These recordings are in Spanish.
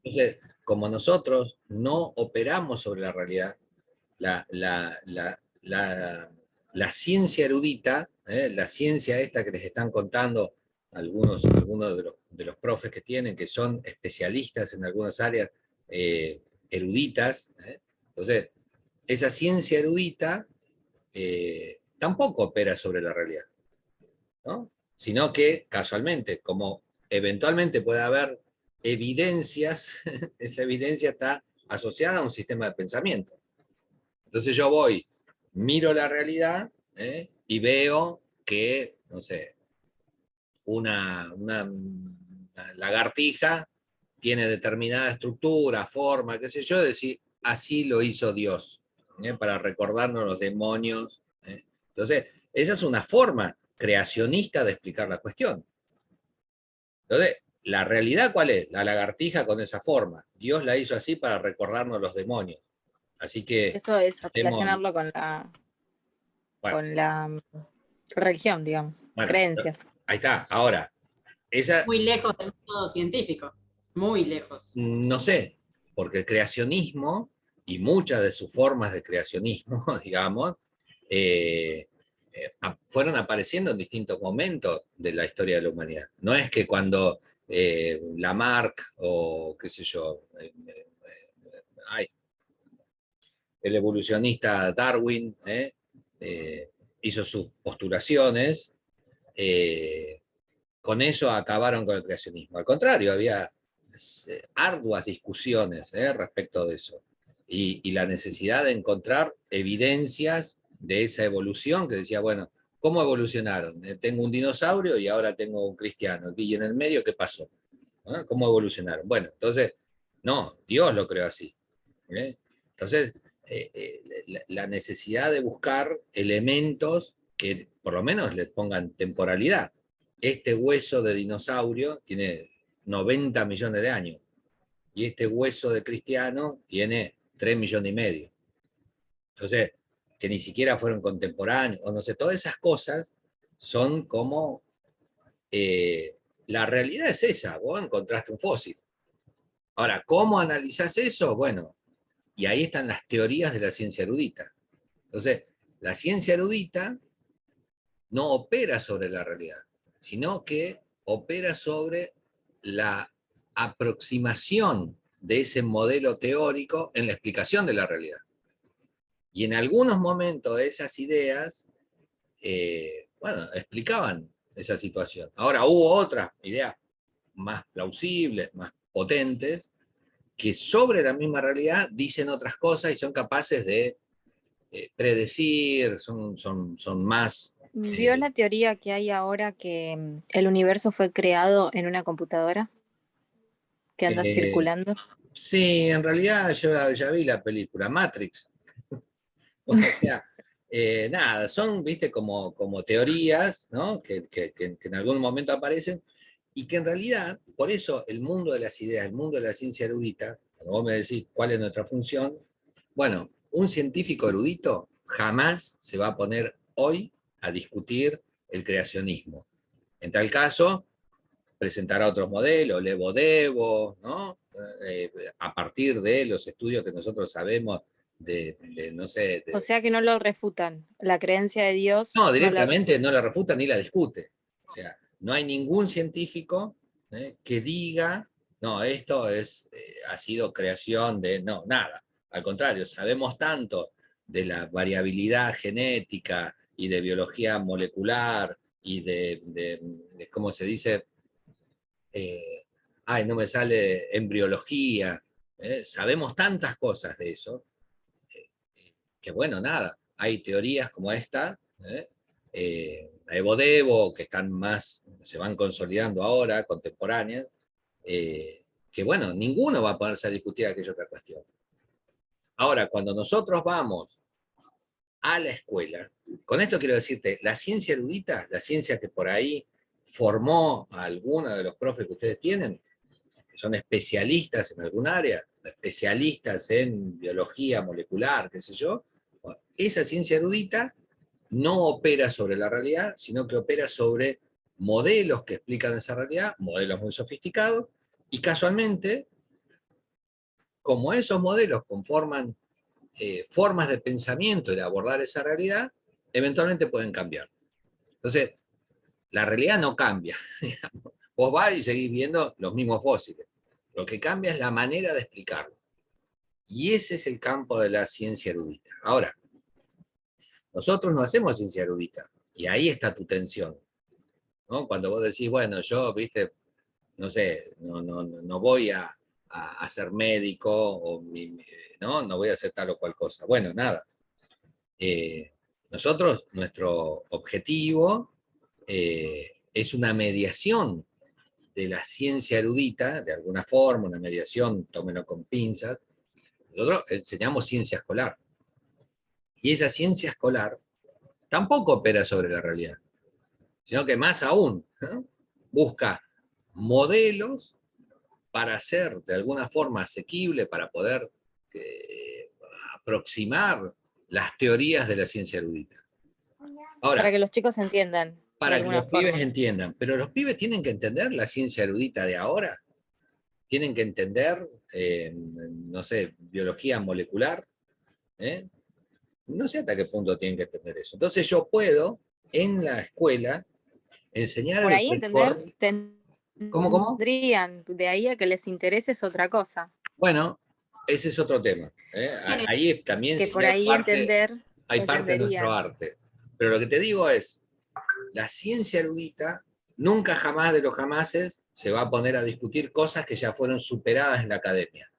Entonces, como nosotros no operamos sobre la realidad, la, la, la, la, la ciencia erudita, la ciencia esta que les están contando algunos de los profes que tienen, que son especialistas en algunas áreas eruditas, entonces, esa ciencia erudita tampoco opera sobre la realidad, ¿no? Sino que casualmente, como eventualmente puede haber evidencias, esa evidencia está asociada a un sistema de pensamiento. Entonces yo voy, miro la realidad y veo que, no sé, una lagartija tiene determinada estructura, forma, qué sé yo, decir, así lo hizo Dios, para recordarnos los demonios. Entonces, esa es una forma creacionista de explicar la cuestión. Entonces, ¿la realidad cuál es? La lagartija con esa forma. Dios la hizo así para recordarnos los demonios. Así que Eso es estemos, relacionarlo bueno, con la religión, digamos, bueno, creencias. ahí está. Ahora, esa, Muy lejos del método científico, muy lejos. no sé, porque el creacionismo y muchas de sus formas de creacionismo, digamos, eh, fueron apareciendo en distintos momentos de la historia de la humanidad. No es que cuando Lamarck o qué sé yo, ay, el evolucionista Darwin hizo sus postulaciones, con eso acabaron con el creacionismo. Al contrario, había arduas discusiones respecto de eso. Y la necesidad de encontrar evidencias de esa evolución que decía, bueno, ¿cómo evolucionaron? Tengo un dinosaurio y ahora tengo un cristiano. Y en el medio, ¿qué pasó? ¿Cómo evolucionaron? Bueno, entonces, no, Dios lo creó así. Entonces, la necesidad de buscar elementos que por lo menos le pongan temporalidad. Este hueso de dinosaurio tiene 90 millones de años y este hueso de cristiano tiene 3 millones y medio. Entonces, que ni siquiera fueron contemporáneos, o no sé, todas esas cosas son como, la realidad es esa, vos encontraste un fósil. Ahora, ¿cómo analizás eso? Bueno, y ahí están las teorías de la ciencia erudita. Entonces, la ciencia erudita no opera sobre la realidad, sino que opera sobre la aproximación de ese modelo teórico en la explicación de la realidad. Y en algunos momentos esas ideas, bueno, explicaban esa situación. Ahora hubo otras ideas más plausibles, más potentes, que sobre la misma realidad dicen otras cosas y son capaces de predecir, son más... ¿Vio la teoría que hay ahora que el universo fue creado en una computadora que anda eh, circulando? sí, en realidad yo ya vi la película Matrix. O sea, nada, son, viste, como teorías, ¿no? Que en algún momento aparecen y que en realidad, por eso el mundo de las ideas, el mundo de la ciencia erudita, cuando vos me decís cuál es nuestra función, bueno, un científico erudito jamás se va a poner hoy a discutir el creacionismo. En tal caso, presentará otros modelos, Levo Devo, ¿no? A partir de los estudios que nosotros sabemos no sé, O sea que no lo refutan. La creencia de Dios no, no la directamente refutan. no la refuta ni la discute. O sea, no hay ningún científico que diga, no, esto ha sido creación de, no, nada. Al contrario, sabemos tanto de la variabilidad genética y de biología molecular y de ¿cómo se dice? Eh, ay, no me sale embriología. Sabemos tantas cosas de eso, que bueno, nada, hay teorías como esta, Evo Devo, que están más, se van consolidando ahora, contemporáneas, que bueno, ninguno va a ponerse a discutir aquella otra cuestión. Ahora, cuando nosotros vamos a la escuela, con esto quiero decirte, la ciencia erudita, la ciencia que por ahí formó a alguno de los profes que ustedes tienen, que son especialistas en algún área, especialistas en biología molecular, qué sé yo, bueno, esa ciencia erudita no opera sobre la realidad, sino que opera sobre modelos que explican esa realidad, modelos muy sofisticados, y casualmente como esos modelos conforman formas de pensamiento y de abordar esa realidad, eventualmente pueden cambiar. Entonces, la realidad no cambia. Vos vas y seguís viendo los mismos fósiles. Lo que cambia es la manera de explicarlo. Y ese es el campo de la ciencia erudita. Ahora, nosotros no hacemos ciencia erudita. Y ahí está tu tensión, ¿no? Cuando vos decís, bueno, yo, viste, no sé, no voy a ser médico, o no voy a hacer tal o cual cosa. Bueno, nada. Nosotros, nuestro objetivo es una mediación de la ciencia erudita, de alguna forma, una mediación, tómenlo con pinzas. Nosotros enseñamos ciencia escolar. Y esa ciencia escolar tampoco opera sobre la realidad, sino que más aún, ¿no? Busca modelos para ser de alguna forma asequible, para poder aproximar las teorías de la ciencia erudita. Ahora, Para que los chicos entiendan de para que alguna los pibes forma. entiendan, pero los pibes tienen que entender la ciencia erudita de ahora, tienen que entender, no sé, biología molecular, ¿eh? No sé hasta qué punto tienen que entender eso. Entonces yo puedo, en la escuela, enseñar Por el ahí entender, reform. ¿Cómo? tendrían, de ahí a que les interese es otra cosa. Bueno, ese es otro tema. Ahí también Que sí por ahí entender, hay parte de nuestro entenderían. arte. Pero lo que te digo es, la ciencia erudita nunca jamás de los jamases se va a poner a discutir cosas que ya fueron superadas en la academia.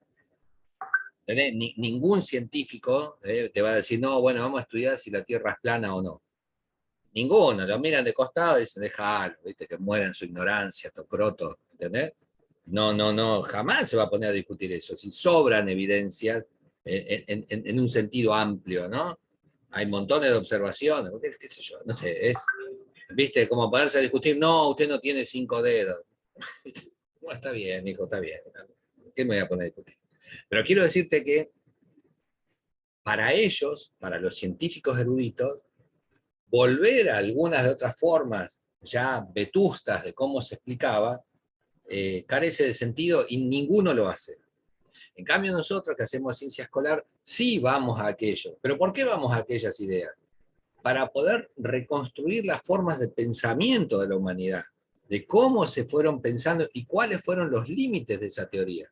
Ningún científico te va a decir, no, bueno, vamos a estudiar si la Tierra es plana o no. Ninguno, lo miran de costado y dicen, déjalo, ¿viste? Que muera en su ignorancia, tocroto, ¿entendés? No, jamás se va a poner a discutir eso. Si sobran evidencias en un sentido amplio, ¿no? Hay montones de observaciones, qué sé yo, no sé, ¿viste? Como ponerse a discutir, no, usted no tiene 5 dedos. Bueno, está bien, hijo, está bien. ¿Qué me voy a poner a discutir? Pero quiero decirte que para ellos, para los científicos eruditos, volver a algunas de otras formas ya vetustas de cómo se explicaba, carece de sentido y ninguno lo hace. En cambio nosotros que hacemos ciencia escolar, sí vamos a aquello. ¿Pero por qué vamos a aquellas ideas? Para poder reconstruir las formas de pensamiento de la humanidad, de cómo se fueron pensando y cuáles fueron los límites de esa teoría.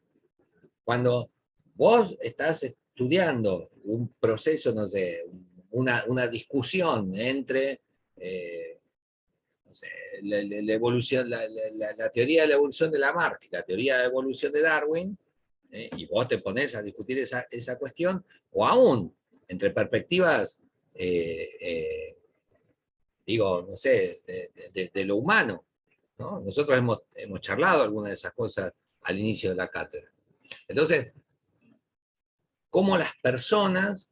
Cuando vos estás estudiando un proceso, no sé, una discusión entre no sé, la evolución, la teoría de la evolución de Lamarck y la teoría de la evolución de Darwin, y vos te pones a discutir esa cuestión, o aún entre perspectivas, digo, no sé, de lo humano, ¿no? Nosotros hemos charlado algunas de esas cosas al inicio de la cátedra. Entonces, cómo las personas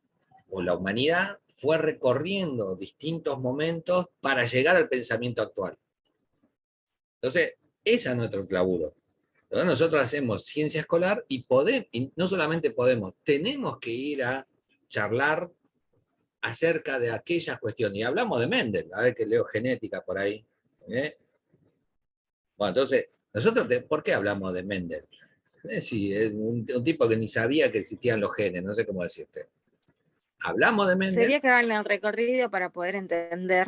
o la humanidad fue recorriendo distintos momentos para llegar al pensamiento actual. Entonces, ese es nuestro laburo. Entonces, nosotros hacemos ciencia escolar y no solamente podemos, tenemos que ir a charlar acerca de aquellas cuestiones. Y hablamos de Mendel, a ver que leo genética por ahí. Bueno, entonces, nosotros, ¿por qué hablamos de Mendel? Sí, es un tipo que ni sabía que existían los genes, no sé cómo decirte. Hablamos de Mendel. Sería que hagan el recorrido para poder entender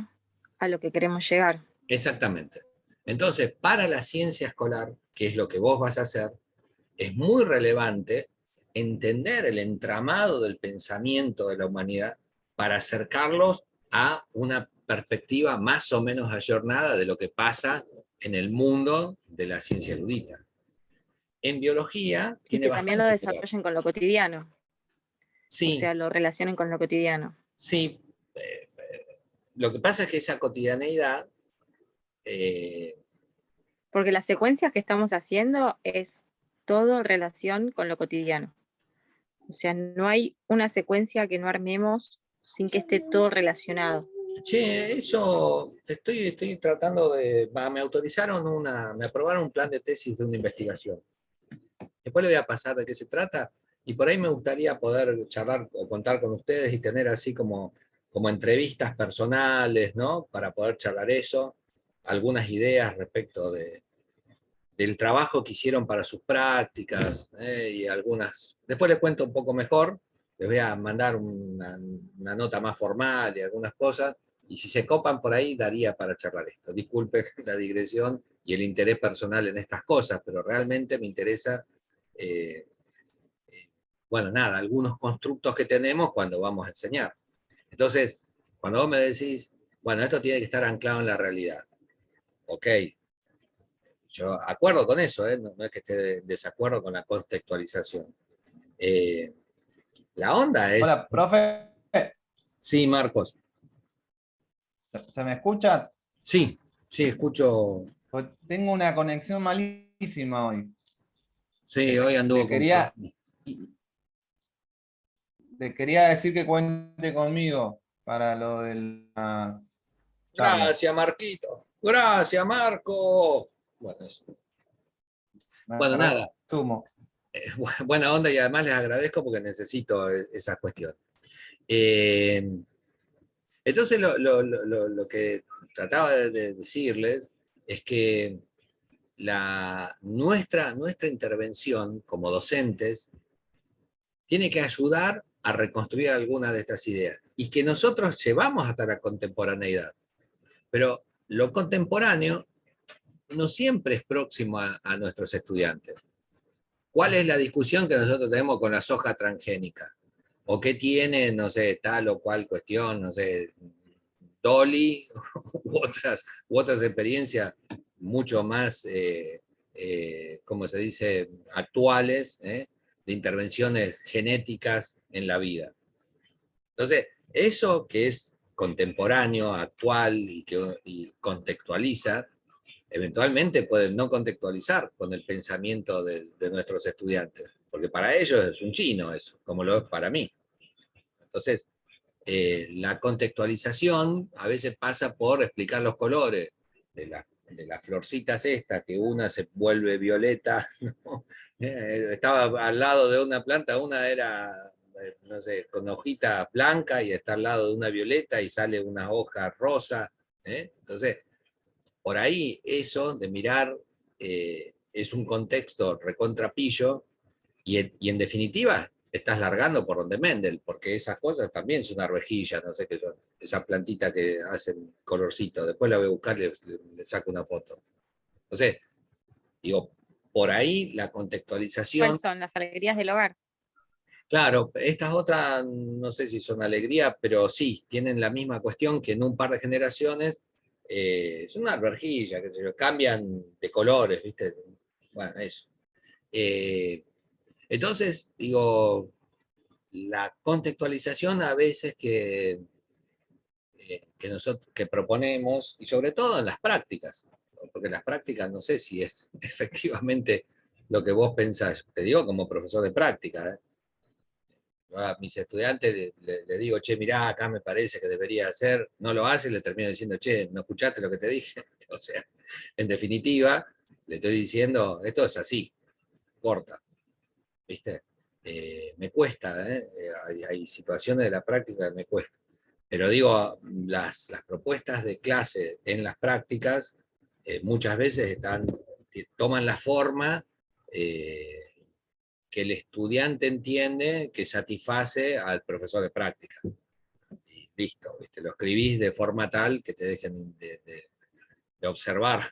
a lo que queremos llegar. Exactamente. Entonces, para la ciencia escolar, que es lo que vos vas a hacer, es muy relevante entender el entramado del pensamiento de la humanidad para acercarlos a una perspectiva más o menos ayornada de lo que pasa en el mundo de la ciencia erudita. En biología Y tiene que también lo bastante que ver. desarrollen con lo cotidiano. O Sí, sea, lo relacionen con lo cotidiano. sí. Lo que pasa es que esa cotidianeidad eh, Porque las secuencias que estamos haciendo es todo en relación con lo cotidiano. O sea, no hay una secuencia que no armemos sin que esté todo relacionado. che, eso estoy tratando de. Me autorizaron me aprobaron un plan de tesis de una investigación. Después le voy a pasar de qué se trata y por ahí me gustaría poder charlar o contar con ustedes y tener así como entrevistas personales, ¿no? Para poder charlar eso, algunas ideas respecto de del trabajo que hicieron para sus prácticas, y algunas. Después les cuento un poco mejor, les voy a mandar una nota más formal y algunas cosas, y si se copan por ahí, daría para charlar esto. Disculpen la digresión y el interés personal en estas cosas, pero realmente me interesa, eh, bueno, nada, algunos constructos que tenemos cuando vamos a enseñar. Entonces, cuando vos me decís, bueno, esto tiene que estar anclado en la realidad, ok, yo acuerdo con eso, no es que esté en desacuerdo con la contextualización. Eh, la onda es... Hola, profe. Sí, Marcos. ¿Se me escucha? Sí, sí, escucho. Pues tengo una conexión malísima hoy. Sí, hoy anduvo Le con... quería, le quería decir que cuente conmigo para lo de la charla. Gracias, Marquito. Gracias, Marco. Bueno, eso. Me Bueno, nada. resumo. Buena onda y además les agradezco porque necesito esa cuestión. Eh, entonces, lo que trataba de decirles es que nuestra intervención como docentes tiene que ayudar a reconstruir algunas de estas ideas y que nosotros llevamos hasta la contemporaneidad. Pero lo contemporáneo no siempre es próximo a nuestros estudiantes. ¿Cuál es la discusión que nosotros tenemos con la soja transgénica? ¿O qué tiene, no sé, tal o cual cuestión, no sé, Dolly u otras experiencias mucho más, como se dice, actuales, de intervenciones genéticas en la vida? Entonces, eso que es contemporáneo, actual y contextualiza, eventualmente puede no contextualizar con el pensamiento de nuestros estudiantes, porque para ellos es un chino eso, como lo es para mí. Entonces, la contextualización a veces pasa por explicar los colores de las florcitas estas, que una se vuelve violeta, ¿no? Estaba al lado de una planta, una era, no sé, con hojitas blancas y está al lado de una violeta y sale una hoja rosa. Entonces, por ahí eso de mirar es un contexto recontrapillo y en definitiva estás largando por donde Mendel, porque esas cosas también son arvejillas, no sé qué son, esa plantita que hacen colorcito, después la voy a buscar y le saco una foto. Entonces, digo, por ahí la contextualización, ¿Cuáles son las alegrías del hogar? claro, estas otras no sé si son alegría, pero sí, tienen la misma cuestión que en un par de generaciones es una albergilla, que se cambian de colores, ¿viste? Bueno, eso. Entonces, digo, la contextualización a veces que nosotros que proponemos, y sobre todo en las prácticas, porque las prácticas no sé si es efectivamente lo que vos pensás, te digo como profesor de práctica, ¿eh? A mis estudiantes le digo, che, mirá, acá me parece que debería hacer, no lo hace, le termino diciendo, che, ¿no escuchaste lo que te dije? O sea, en definitiva, le estoy diciendo, esto es así, corta, ¿viste? Me cuesta, hay situaciones de la práctica que me cuesta. Pero digo, las propuestas de clase en las prácticas muchas veces toman la forma que el estudiante entiende que satisface al profesor de práctica. Y listo, ¿viste? Lo escribís de forma tal que te dejen de observar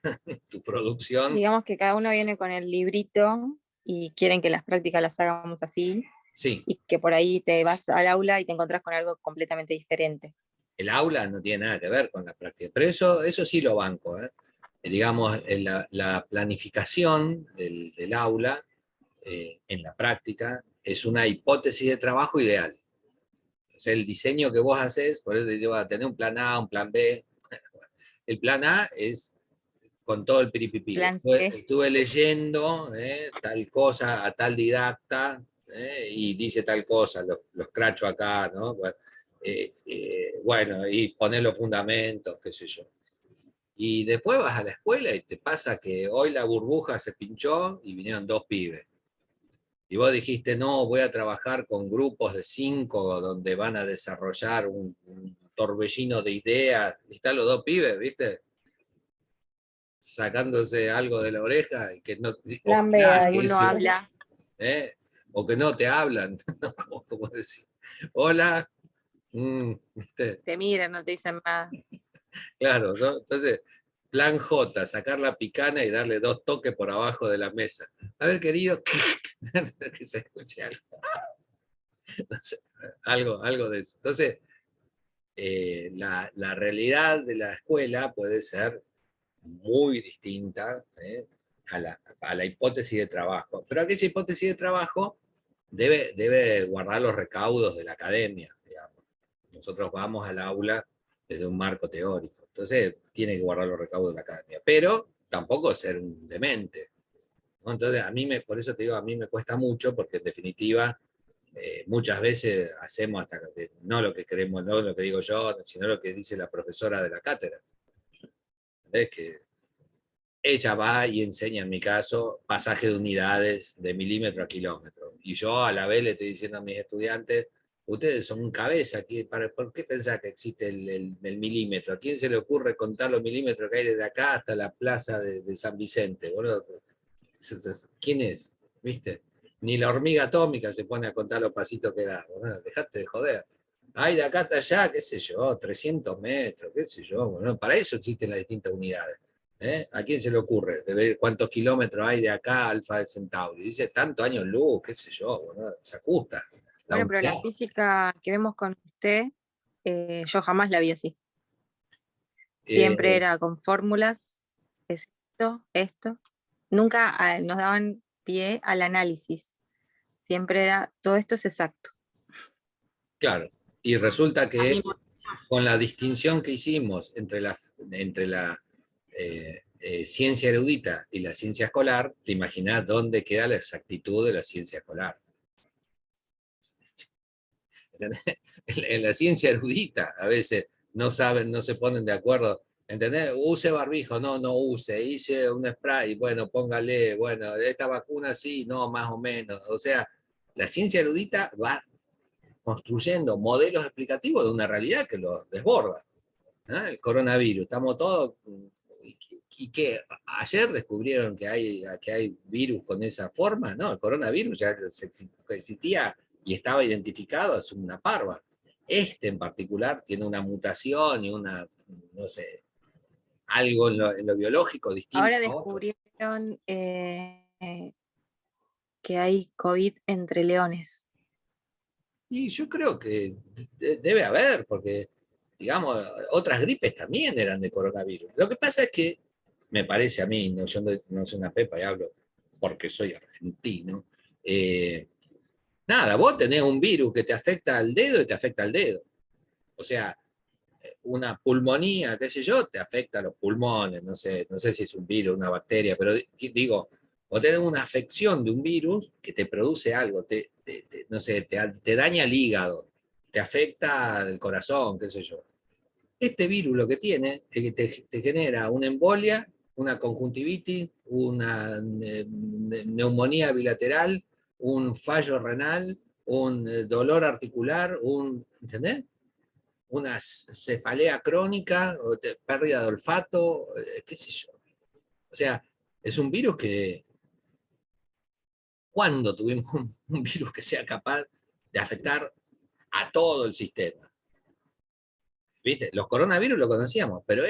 tu producción. Digamos que cada uno viene con el librito y quieren que las prácticas las hagamos así, Sí, y que por ahí te vas al aula y te encontrás con algo completamente diferente. el aula no tiene nada que ver con la práctica, pero eso sí lo banco. Digamos, la planificación del aula en la práctica es una hipótesis de trabajo ideal. O sea, el diseño que vos haces, por eso te lleva a tener un plan A, un plan B. El plan A es con todo el piripipí. Plan C. Estuve leyendo tal cosa a tal didacta y dice tal cosa, los cracho acá, ¿no? Bueno, y poner los fundamentos, qué sé yo. Y después vas a la escuela y te pasa que hoy la burbuja se pinchó y vinieron 2 pibes. Y vos dijiste, no, voy a trabajar con grupos de 5 donde van a desarrollar un torbellino de ideas. Y están los 2 pibes, ¿viste? sacándose algo de la oreja y que no, Lambea, ojalá y que uno eso, habla. o que no te hablan, ¿no? Como decir, hola, ¿viste? Te miran, no te dicen nada. Claro, ¿no? Entonces, plan J, sacar la picana y darle 2 toques por abajo de la mesa. A ver, querido, que se escuche algo. No sé, algo de eso. Entonces, la realidad de la escuela puede ser muy distinta a la hipótesis de trabajo. Pero aquella hipótesis de trabajo debe guardar los recaudos de la academia, digamos. Nosotros vamos al aula desde un marco teórico. Entonces, tiene que guardar los recaudos de la academia. Pero tampoco ser un demente, ¿no? Entonces, por eso te digo, a mí me cuesta mucho, porque en definitiva, muchas veces hacemos hasta no lo que queremos, no lo que digo yo, sino lo que dice la profesora de la cátedra. ¿Ves? Que ella va y enseña, en mi caso, pasaje de unidades de milímetro a kilómetro. Y yo a la vez le estoy diciendo a mis estudiantes, ustedes son un cabeza, ¿por qué pensás que existe el milímetro? ¿A quién se le ocurre contar los milímetros que hay desde acá hasta la plaza de San Vicente? Boludo? ¿Quién es? ¿Viste? Ni la hormiga atómica se pone a contar los pasitos que da. Bueno, dejate de joder. Ay, de acá hasta allá, qué sé yo, 300 metros, qué sé yo. Bueno, para eso existen las distintas unidades. ¿A quién se le ocurre de ver cuántos kilómetros hay de acá a Alfa de Centauri? Dice tantos años luz, qué sé yo, bueno, se ajusta. Bueno, pero la física que vemos con usted, yo jamás la vi así. Siempre Eh, era con fórmulas, es esto. Nunca nos daban pie al análisis. Siempre era, todo esto es exacto. claro, y resulta A mí que con la distinción que hicimos entre la ciencia erudita y la ciencia escolar, te imaginás dónde queda la exactitud de la ciencia escolar. En la ciencia erudita a veces no saben, no se ponen de acuerdo. ¿Entendés? Use barbijo, no use, hice un spray, bueno, póngale, bueno, esta vacuna sí, no, más o menos. O sea, la ciencia erudita va construyendo modelos explicativos de una realidad que lo desborda. El coronavirus, estamos todos, y que ayer descubrieron que hay virus con esa forma, no, el coronavirus ya existía y estaba identificado, es una parva. Este en particular tiene una mutación y una, no sé, algo en lo biológico distinto Ahora a otro. descubrieron que hay COVID entre leones. Y yo creo que debe haber, porque, digamos, otras gripes también eran de coronavirus. Lo que pasa es que, me parece a mí, no, yo no soy una pepa y hablo porque soy argentino, nada, vos tenés un virus que te afecta al dedo y te afecta al dedo. O sea, una pulmonía, qué sé yo, te afecta a los pulmones, no sé si es un virus, una bacteria, pero digo, vos tenés una afección de un virus que te produce algo, no sé, te daña el hígado, te afecta el corazón, qué sé yo. Este virus lo que tiene es que te genera una embolia, una conjuntivitis, una neumonía bilateral, un fallo renal, un dolor articular, ¿entendés? Una cefalea crónica, o pérdida de olfato, qué sé yo. O sea, es un virus que, ¿cuándo tuvimos un virus que sea capaz de afectar a todo el sistema? ¿Viste? Los coronavirus lo conocíamos, pero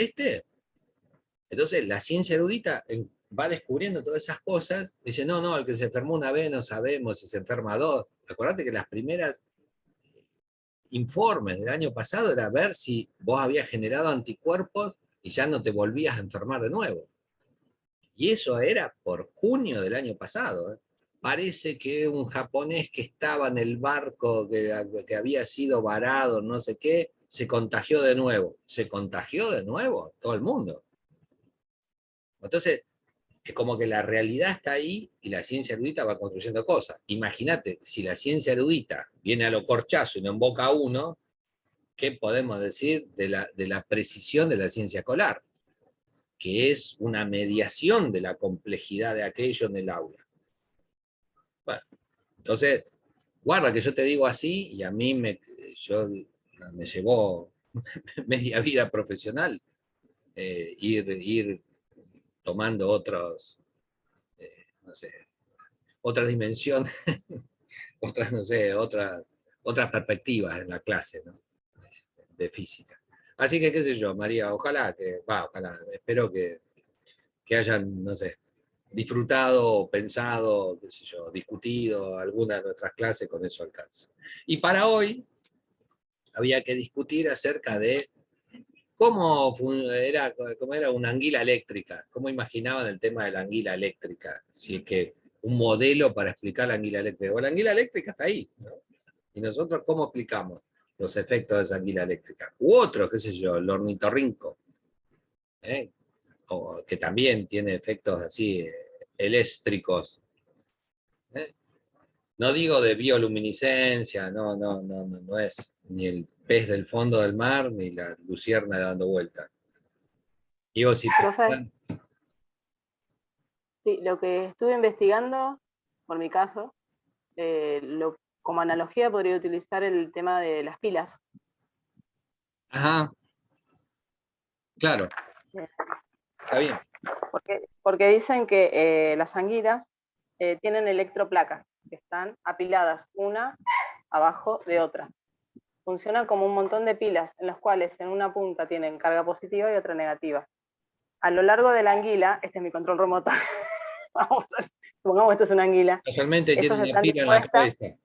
entonces la ciencia erudita va descubriendo todas esas cosas, dice, no, el que se enfermó una vez no sabemos si se enferma dos. Acordate que las primeras informes del año pasado era ver si vos habías generado anticuerpos y ya no te volvías a enfermar de nuevo. Y eso era por junio del año pasado. Parece que un japonés que estaba en el barco que había sido varado, no sé qué, se contagió de nuevo. ¿Se contagió de nuevo? Todo el mundo. Entonces, es como que la realidad está ahí y la ciencia erudita va construyendo cosas. Imagínate, si la ciencia erudita viene a lo corchazo y no emboca a uno, ¿qué podemos decir de la precisión de la ciencia escolar? Que es una mediación de la complejidad de aquello en el aula. Bueno, entonces, guarda que yo te digo así y a mí me llevó media vida profesional ir tomando otros, no sé, otras dimensiones, otras, no sé, otras perspectivas en la clase, ¿no? De física. Así que, qué sé yo, María, ojalá, espero que hayan, no sé, disfrutado, pensado, qué sé yo, discutido alguna de nuestras clases con eso alcance. Y para hoy había que discutir acerca de cómo era una anguila eléctrica, cómo imaginaban el tema de la anguila eléctrica, si es que un modelo para explicar la anguila eléctrica. Bueno, la anguila eléctrica está ahí, ¿no? Y nosotros, ¿cómo explicamos los efectos de esa anguila eléctrica? U otro, qué sé yo, el ornitorrinco, ¿eh? O que también tiene efectos así eléctricos. ¿Eh? No digo de bioluminiscencia, no es ni el pez del fondo del mar, ni la lucierna dando vuelta. Digo, si Profe, sí, lo que estuve investigando, por mi caso, como analogía podría utilizar el tema de las pilas. ajá, claro, Eh, está bien. porque dicen que las anguilas tienen electroplacas que están apiladas una abajo de otra. Funcionan como un montón de pilas en las cuales en una punta tienen carga positiva y otra negativa. A lo largo de la anguila, este es mi control remoto, supongamos que esto es una anguila, Casualmente tiene esos una están pila en la dispuestas, cabeza.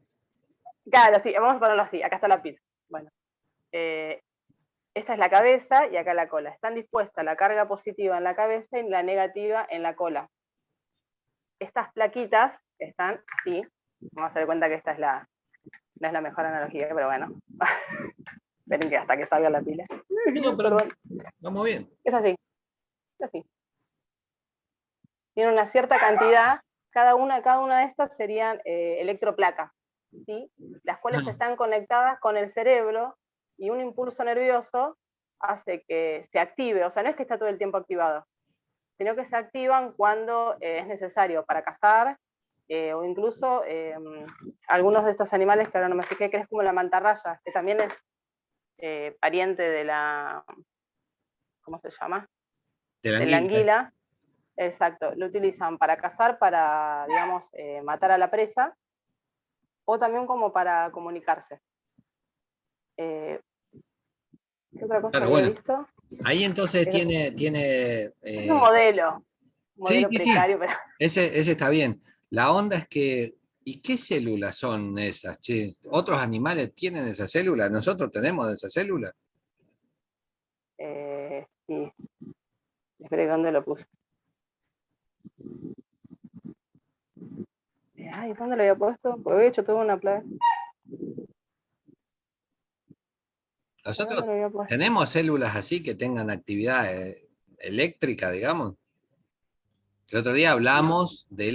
claro, sí, vamos a ponerlo así, acá está la pila. Bueno, esta es la cabeza y acá la cola. Están dispuestas la carga positiva en la cabeza y la negativa en la cola. Estas plaquitas están así. Vamos a dar cuenta que esta es no es la mejor analogía, pero bueno. Esperen que hasta que salga la pila. No, pero Perdón. vamos bien. Es así. Es así. Tiene una cierta cantidad. Cada una de estas serían electroplacas, ¿sí? Las cuales están conectadas con el cerebro y un impulso nervioso hace que se active. O sea, no es que está todo el tiempo activado, sino que se activan cuando es necesario para cazar, o incluso algunos de estos animales que ahora no me fijé, que es como la mantarraya, que también es pariente de la, ¿cómo se llama? De la De la anguila. anguila. Exacto, lo utilizan para cazar, para, digamos, matar a la presa, o también como para comunicarse. ¿Qué otra cosa Claro, había bueno. visto? Ahí entonces Es un modelo sí, sí, sí, precario, pero ese está bien. La onda es que, ¿y qué células son esas, che? ¿Otros animales tienen esas células? ¿Nosotros tenemos esas células? sí, espera, ¿dónde lo puse? Ay, ¿dónde lo había puesto? Porque había hecho toda una plaga. ¿Dónde ¿Nosotros lo había puesto? tenemos células así que tengan actividad eléctrica, digamos? El otro día No. hablamos de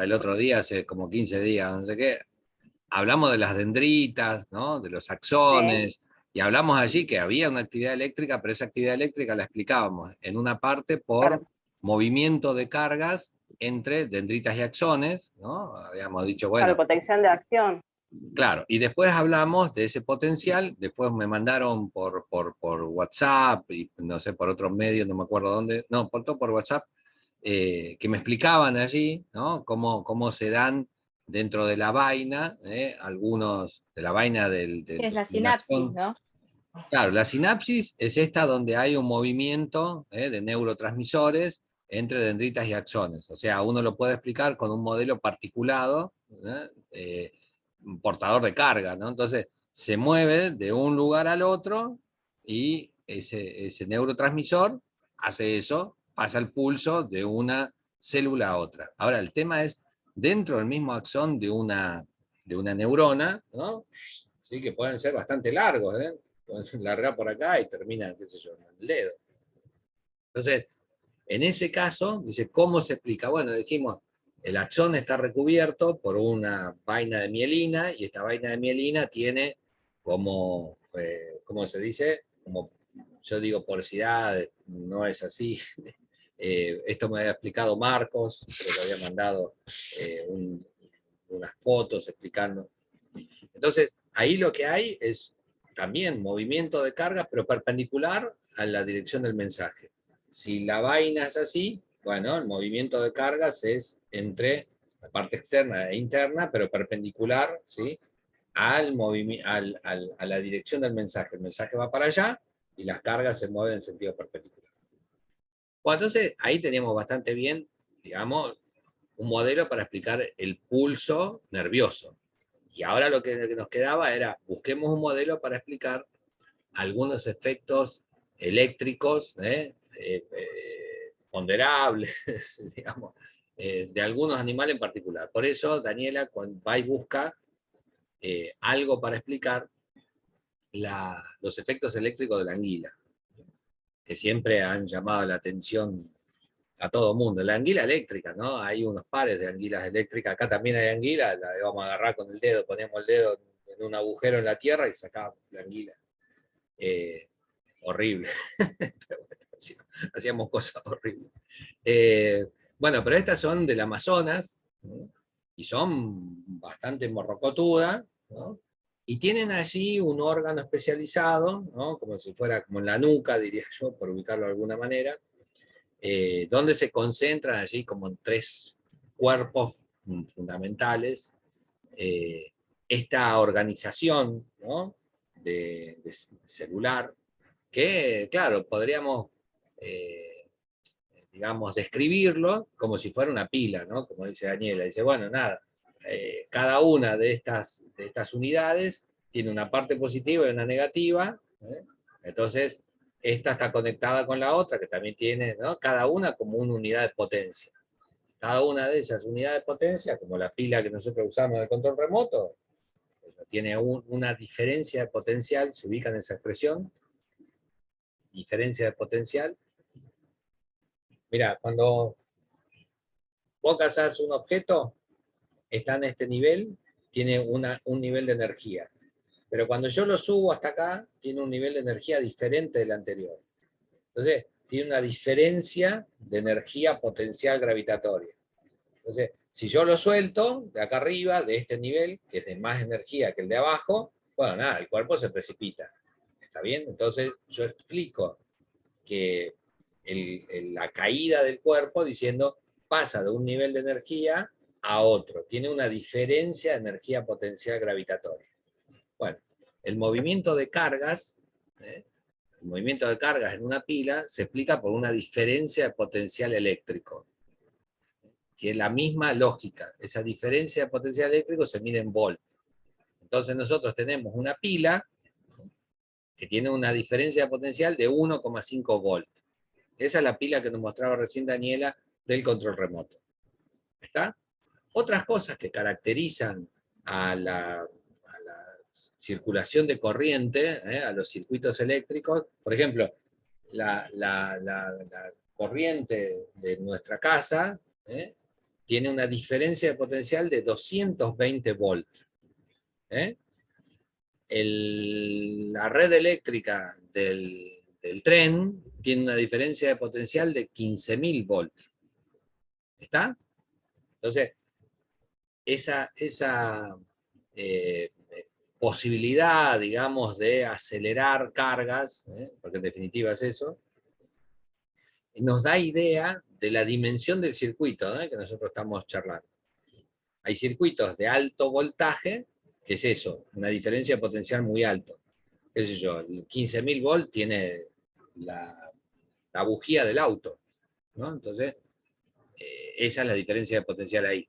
el otro día, hace como 15 días, no sé qué, hablamos de las dendritas, ¿no? De los Sí, axones, y hablamos allí que había una actividad eléctrica, pero esa actividad eléctrica la explicábamos en una parte por claro, movimiento de cargas entre dendritas y axones, ¿no? Habíamos dicho, claro, bueno, potencial de acción. claro, y después hablamos de ese potencial, después me mandaron por WhatsApp, y no sé, por otros medios, no me acuerdo dónde, no, todo por WhatsApp, que me explicaban allí, ¿no? Cómo se dan dentro de la vaina, algunos, de la vaina Es la del sinapsis, axón. ¿no? Claro, la sinapsis es esta donde hay un movimiento de neurotransmisores entre dendritas y axones. O sea, uno lo puede explicar con un modelo particulado, un portador de carga, ¿no? Entonces, se mueve de un lugar al otro y ese neurotransmisor hace eso, pasa el pulso de una célula a otra. Ahora, el tema es, dentro del mismo axón de una neurona, ¿no? Sí, que pueden ser bastante largos, ¿eh? Largar por acá y termina, qué sé yo, en el dedo. Entonces, en ese caso, dice, ¿cómo se explica? Bueno, dijimos, el axón está recubierto por una vaina de mielina y esta vaina de mielina tiene como, ¿cómo se dice? Como, yo digo porosidad, no es así. Esto me había explicado Marcos, creo que había mandado unas fotos explicando. Entonces, ahí lo que hay es también movimiento de carga, pero perpendicular a la dirección del mensaje. si la vaina es así, bueno, el movimiento de cargas es entre la parte externa e interna, pero perpendicular, ¿sí?, a la dirección del mensaje. El mensaje va para allá y las cargas se mueven en sentido perpendicular. Bueno, entonces ahí teníamos bastante bien, digamos, un modelo para explicar el pulso nervioso. Y ahora lo que nos quedaba era, busquemos un modelo para explicar algunos efectos eléctricos, ponderables, digamos, de algunos animales en particular. Por eso, Daniela, cuando va y busca algo para explicar los efectos eléctricos de la anguila, que siempre han llamado la atención a todo mundo. La anguila eléctrica, ¿no? Hay unos pares de anguilas eléctricas. Acá también hay anguila, la vamos a agarrar con el dedo, ponemos el dedo en un agujero en la tierra y sacamos la anguila. Horrible. Pero bueno, hacíamos cosas horribles. Bueno, pero estas son del Amazonas, ¿no?, y son bastante morrocotudas, ¿no?, y tienen allí un órgano especializado, ¿no?, como si fuera como en la nuca, diría yo, por ubicarlo de alguna manera, donde se concentran allí como en 3 cuerpos fundamentales esta organización, ¿no?, de celular, que, claro, podríamos, digamos, describirlo como si fuera una pila, ¿no?, como dice Daniela. Dice, bueno, nada, cada una de estas unidades tiene una parte positiva y una negativa, entonces esta está conectada con la otra, que también tiene, ¿no?, cada una como una unidad de potencia. Cada una de esas unidades de potencia, como la pila que nosotros usamos de control remoto, tiene una diferencia de potencial, se ubica en esa expresión, diferencia de potencial. Mira, cuando vos cazás un objeto, está en este nivel, tiene un nivel de energía. Pero cuando yo lo subo hasta acá, tiene un nivel de energía diferente del anterior. Entonces, tiene una diferencia de energía potencial gravitatoria. Entonces, si yo lo suelto de acá arriba, de este nivel, que es de más energía que el de abajo, bueno, nada, el cuerpo se precipita. ¿Está bien? Entonces, yo explico que la caída del cuerpo diciendo pasa de un nivel de energía a otro, tiene una diferencia de energía potencial gravitatoria. Bueno, el movimiento de cargas, el movimiento de cargas en una pila se explica por una diferencia de potencial eléctrico. Tiene la misma lógica, esa diferencia de potencial eléctrico se mide en volt. Entonces nosotros tenemos una pila que tiene una diferencia de potencial de 1,5 volt. Esa es la pila que nos mostraba recién Daniela del control remoto. ¿Está? Otras cosas que caracterizan a la circulación de corriente, a los circuitos eléctricos, por ejemplo, la corriente de nuestra casa tiene una diferencia de potencial de 220 volts. La red eléctrica del tren tiene una diferencia de potencial de 15.000 volts. ¿Está? Entonces, esa posibilidad, digamos, de acelerar cargas, porque en definitiva es eso, nos da idea de la dimensión del circuito que nosotros estamos charlando. Hay circuitos de alto voltaje, que es eso, una diferencia de potencial muy alto. Qué sé yo, 15.000 volts tiene la bujía del auto, ¿no? Entonces, esa es la diferencia de potencial ahí.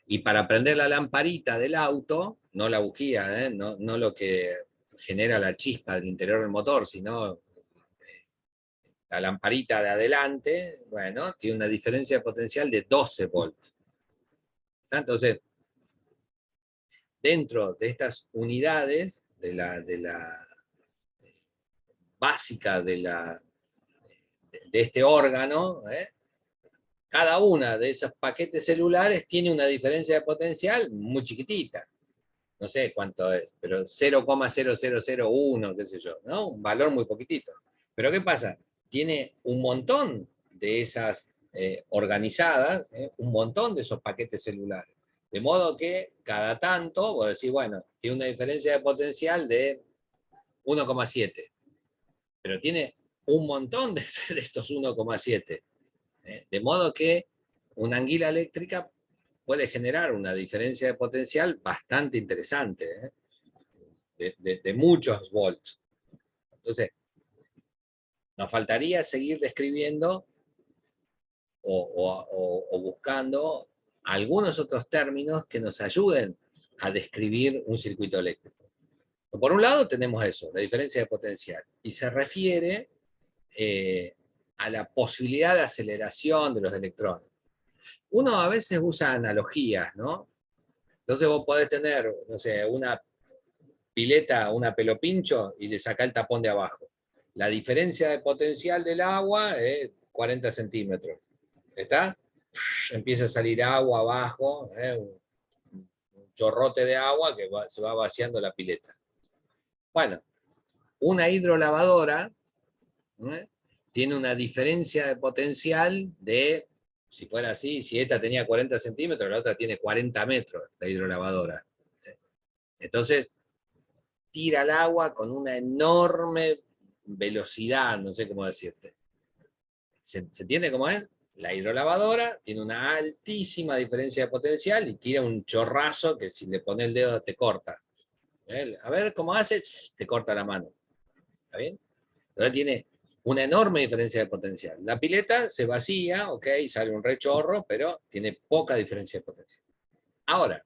Y para prender la lamparita del auto, no la bujía, no lo que genera la chispa del interior del motor, sino la lamparita de adelante, bueno, tiene una diferencia de potencial de 12 volts. Entonces, dentro de estas unidades de la básica de este órgano, cada una de esos paquetes celulares tiene una diferencia de potencial muy chiquitita. No sé cuánto es, pero 0,0001, qué sé yo, ¿no? Un valor muy poquitito. Pero ¿qué pasa? Tiene un montón de esas organizadas, un montón de esos paquetes celulares. De modo que cada tanto, vos decís, bueno, tiene una diferencia de potencial de 1,7, pero tiene un montón de estos 1,7. De modo que una anguila eléctrica puede generar una diferencia de potencial bastante interesante, de muchos volts. Entonces, nos faltaría seguir describiendo o buscando algunos otros términos que nos ayuden a describir un circuito eléctrico. Por un lado tenemos eso, la diferencia de potencial, y se refiere a la posibilidad de aceleración de los electrones. Uno a veces usa analogías, ¿no? Entonces vos podés tener, no sé, una pileta, una pelopincho, y le sacás el tapón de abajo. La diferencia de potencial del agua es 40 centímetros. ¿Está? Empieza a salir agua abajo, un chorrote de agua que se va vaciando la pileta. Bueno, una hidrolavadora tiene una diferencia de potencial de, si fuera así, si esta tenía 40 centímetros, la otra tiene 40 metros, la hidrolavadora. Entonces, tira el agua con una enorme velocidad, no sé cómo decirte. ¿Se entiende cómo es? La hidrolavadora tiene una altísima diferencia de potencial y tira un chorrazo que si le pones el dedo te corta. A ver cómo hace, te corta la mano. ¿Está bien? Entonces tiene una enorme diferencia de potencial. La pileta se vacía, ok, sale un rechorro, pero tiene poca diferencia de potencial. Ahora,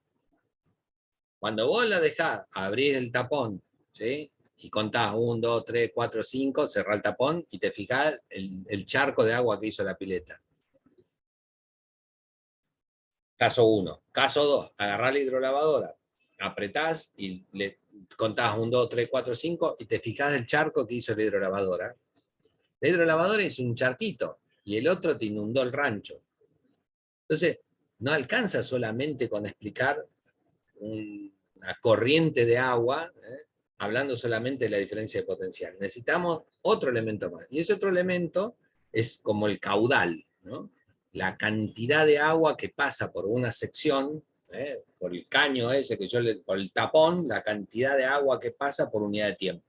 cuando vos la dejás abrir el tapón, ¿sí? Y contás 1, 2, 3, 4, 5, cerrá el tapón y te fijás el charco de agua que hizo la pileta. Caso 1. Caso 2, agarrás la hidrolavadora, apretás y le contás 1, 2, 3, 4, 5 y te fijás el charco que hizo la hidrolavadora. La hidrolavadora hizo un charquito y el otro te inundó el rancho. Entonces, no alcanza solamente con explicar una corriente de agua, hablando solamente de la diferencia de potencial. Necesitamos otro elemento más. Y ese otro elemento es como el caudal, ¿no? La cantidad de agua que pasa por una sección, por el caño ese que por el tapón, la cantidad de agua que pasa por unidad de tiempo.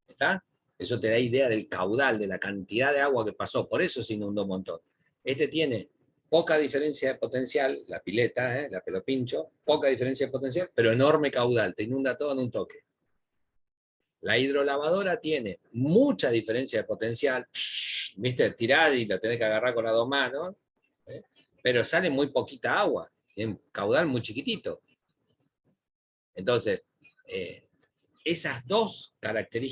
¿Está? Eso te da idea del caudal, de la cantidad de agua que pasó. Por eso se inundó un montón. Este tiene poca diferencia de potencial, la pileta, la pelopincho, poca diferencia de potencial, pero enorme caudal, te inunda todo en un toque. La hidrolavadora tiene mucha diferencia de potencial, ¿viste? Tirás y lo tenés que agarrar con las dos manos, pero sale muy poquita agua, tiene un caudal muy chiquitito. Entonces, esas dos características